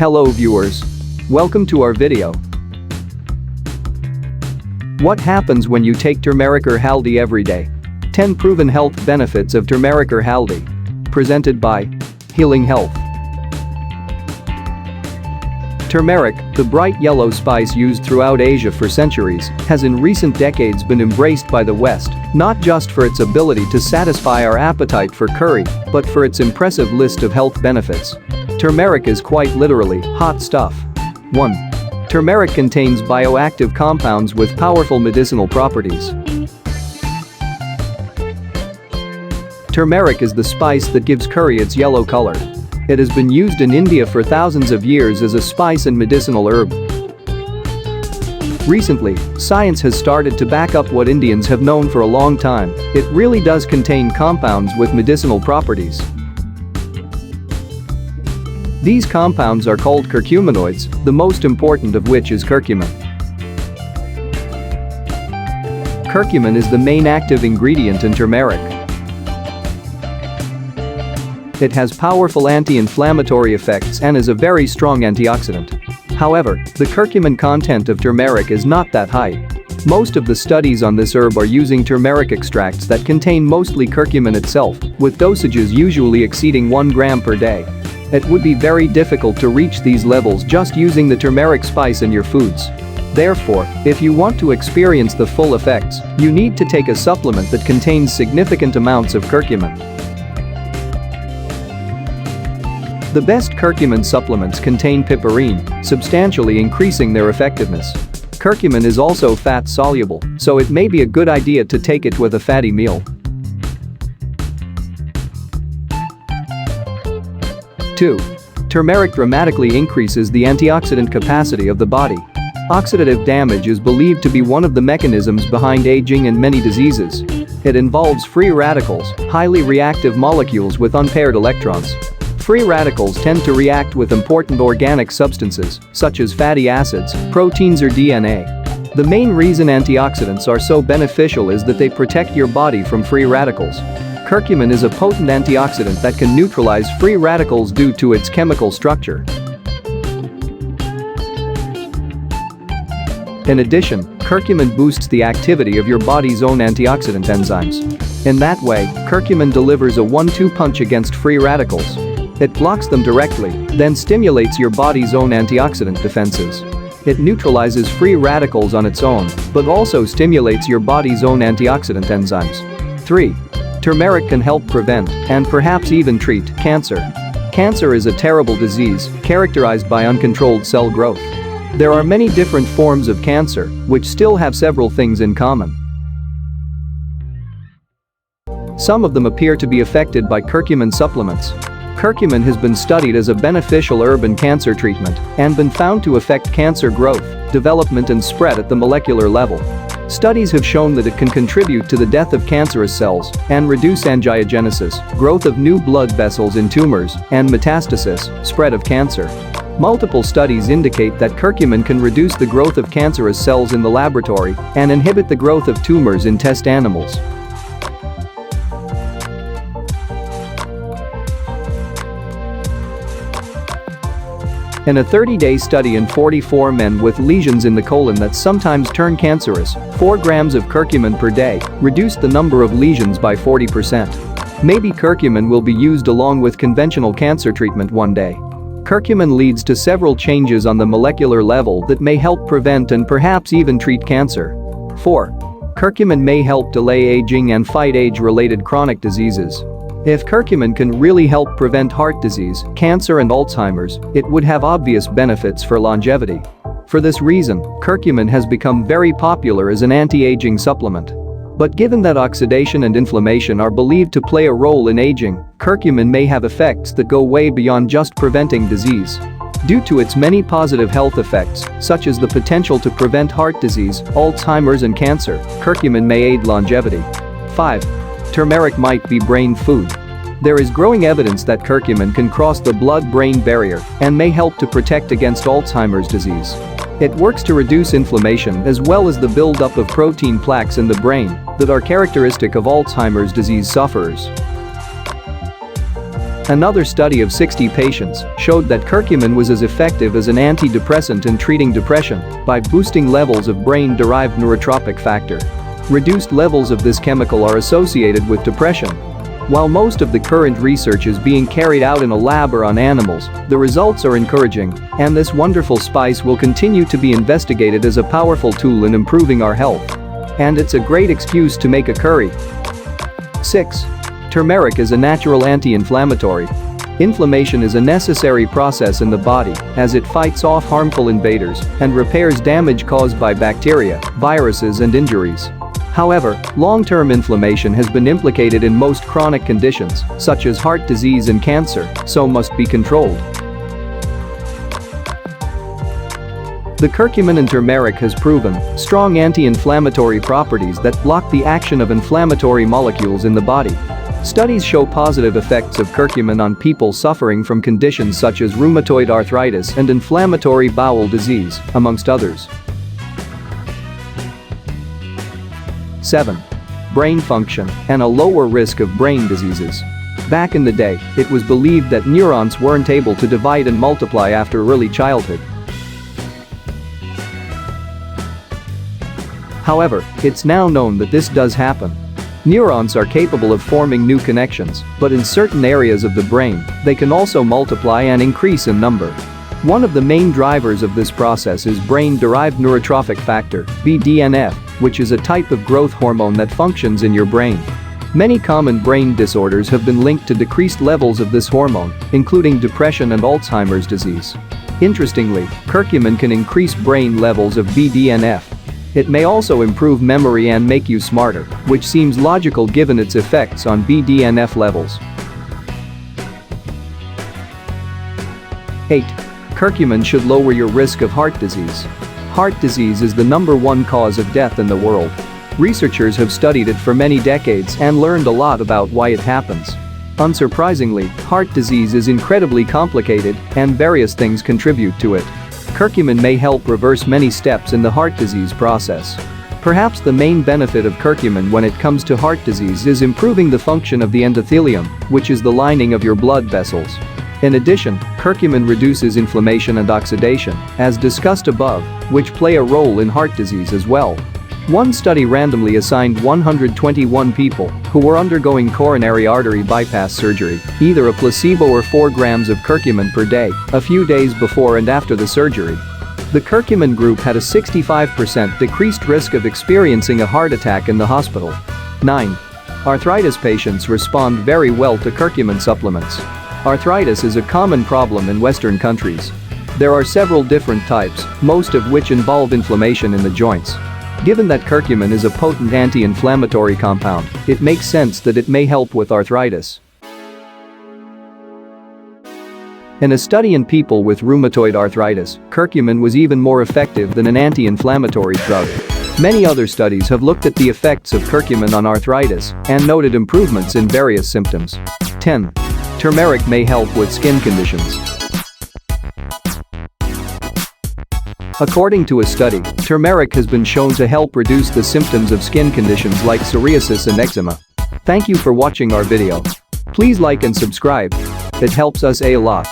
Hello viewers. Welcome to our video. What happens when you take turmeric or Haldi every day? 10 proven health benefits of turmeric or Haldi. Presented by Healing Health. Turmeric, the bright yellow spice used throughout Asia for centuries, has in recent decades been embraced by the West, not just for its ability to satisfy our appetite for curry, but for its impressive list of health benefits. Turmeric is quite literally hot stuff. 1. Turmeric contains bioactive compounds with powerful medicinal properties. Turmeric is the spice that gives curry its yellow color. It has been used in India for thousands of years as a spice and medicinal herb. Recently, science has started to back up what Indians have known for a long time. It really does contain compounds with medicinal properties. These compounds are called curcuminoids, the most important of which is curcumin. Curcumin is the main active ingredient in turmeric. It has powerful anti-inflammatory effects and is a very strong antioxidant. However, the curcumin content of turmeric is not that high. Most of the studies on this herb are using turmeric extracts that contain mostly curcumin itself, with dosages usually exceeding 1 gram per day. It would be very difficult to reach these levels just using the turmeric spice in your foods. Therefore, if you want to experience the full effects, you need to take a supplement that contains significant amounts of curcumin. The best curcumin supplements contain piperine, substantially increasing their effectiveness. Curcumin is also fat-soluble, so it may be a good idea to take it with a fatty meal. 2. Turmeric dramatically increases the antioxidant capacity of the body. Oxidative damage is believed to be one of the mechanisms behind aging and many diseases. It involves free radicals, highly reactive molecules with unpaired electrons. Free radicals tend to react with important organic substances, such as fatty acids, proteins or DNA. The main reason antioxidants are so beneficial is that they protect your body from free radicals. Curcumin is a potent antioxidant that can neutralize free radicals due to its chemical structure. In addition, curcumin boosts the activity of your body's own antioxidant enzymes. In that way, curcumin delivers a 1-2 punch against free radicals. It blocks them directly, then stimulates your body's own antioxidant defenses. It neutralizes free radicals on its own, but also stimulates your body's own antioxidant enzymes. 3. Turmeric can help prevent, and perhaps even treat, cancer. Cancer is a terrible disease, characterized by uncontrolled cell growth. There are many different forms of cancer, which still have several things in common. Some of them appear to be affected by curcumin supplements. Curcumin has been studied as a beneficial herb in cancer treatment and been found to affect cancer growth, development and spread at the molecular level. Studies have shown that it can contribute to the death of cancerous cells and reduce angiogenesis, growth of new blood vessels in tumors, and metastasis, spread of cancer. Multiple studies indicate that curcumin can reduce the growth of cancerous cells in the laboratory and inhibit the growth of tumors in test animals. In a 30-day study in 44 men with lesions in the colon that sometimes turn cancerous, 4 grams of curcumin per day reduced the number of lesions by 40%. Maybe curcumin will be used along with conventional cancer treatment one day. Curcumin leads to several changes on the molecular level that may help prevent and perhaps even treat cancer. 4. Curcumin may help delay aging and fight age-related chronic diseases. If curcumin can really help prevent heart disease, cancer and Alzheimer's, it would have obvious benefits for longevity. For this reason, curcumin has become very popular as an anti-aging supplement. But given that oxidation and inflammation are believed to play a role in aging, curcumin may have effects that go way beyond just preventing disease. Due to its many positive health effects, such as the potential to prevent heart disease, Alzheimer's and cancer, curcumin may aid longevity. 5. Turmeric might be brain food. There is growing evidence that curcumin can cross the blood-brain barrier and may help to protect against Alzheimer's disease. It works to reduce inflammation as well as the buildup of protein plaques in the brain that are characteristic of Alzheimer's disease sufferers. Another study of 60 patients showed that curcumin was as effective as an antidepressant in treating depression by boosting levels of brain-derived neurotropic factor. Reduced levels of this chemical are associated with depression. While most of the current research is being carried out in a lab or on animals, the results are encouraging, and this wonderful spice will continue to be investigated as a powerful tool in improving our health. And it's a great excuse to make a curry. 6. Turmeric is a natural anti-inflammatory. Inflammation is a necessary process in the body as it fights off harmful invaders and repairs damage caused by bacteria, viruses and injuries. However, long-term inflammation has been implicated in most chronic conditions, such as heart disease and cancer, so must be controlled. The curcumin in turmeric has proven strong anti-inflammatory properties that block the action of inflammatory molecules in the body. Studies show positive effects of curcumin on people suffering from conditions such as rheumatoid arthritis and inflammatory bowel disease, amongst others. 7. Brain function and a lower risk of brain diseases. Back in the day, it was believed that neurons weren't able to divide and multiply after early childhood. However, it's now known that this does happen. Neurons are capable of forming new connections, but in certain areas of the brain, they can also multiply and increase in number. One of the main drivers of this process is brain-derived neurotrophic factor, BDNF, which is a type of growth hormone that functions in your brain. Many common brain disorders have been linked to decreased levels of this hormone, including depression and Alzheimer's disease. Interestingly, curcumin can increase brain levels of BDNF. It may also improve memory and make you smarter, which seems logical given its effects on BDNF levels. 8. Curcumin should lower your risk of heart disease. Heart disease is the #1 cause of death in the world. Researchers have studied it for many decades and learned a lot about why it happens. Unsurprisingly, heart disease is incredibly complicated, and various things contribute to it. Curcumin may help reverse many steps in the heart disease process. Perhaps the main benefit of curcumin when it comes to heart disease is improving the function of the endothelium, which is the lining of your blood vessels. In addition, curcumin reduces inflammation and oxidation, as discussed above, which play a role in heart disease as well. One study randomly assigned 121 people who were undergoing coronary artery bypass surgery, either a placebo or 4 grams of curcumin per day, a few days before and after the surgery. The curcumin group had a 65% decreased risk of experiencing a heart attack in the hospital. 9. Arthritis patients respond very well to curcumin supplements. Arthritis is a common problem in Western countries. There are several different types, most of which involve inflammation in the joints. Given that curcumin is a potent anti-inflammatory compound, it makes sense that it may help with arthritis. In a study in people with rheumatoid arthritis, curcumin was even more effective than an anti-inflammatory drug. Many other studies have looked at the effects of curcumin on arthritis and noted improvements in various symptoms. 10. Turmeric may help with skin conditions. According to a study, turmeric has been shown to help reduce the symptoms of skin conditions like psoriasis and eczema. Thank you for watching our video. Please like and subscribe. It helps us a lot.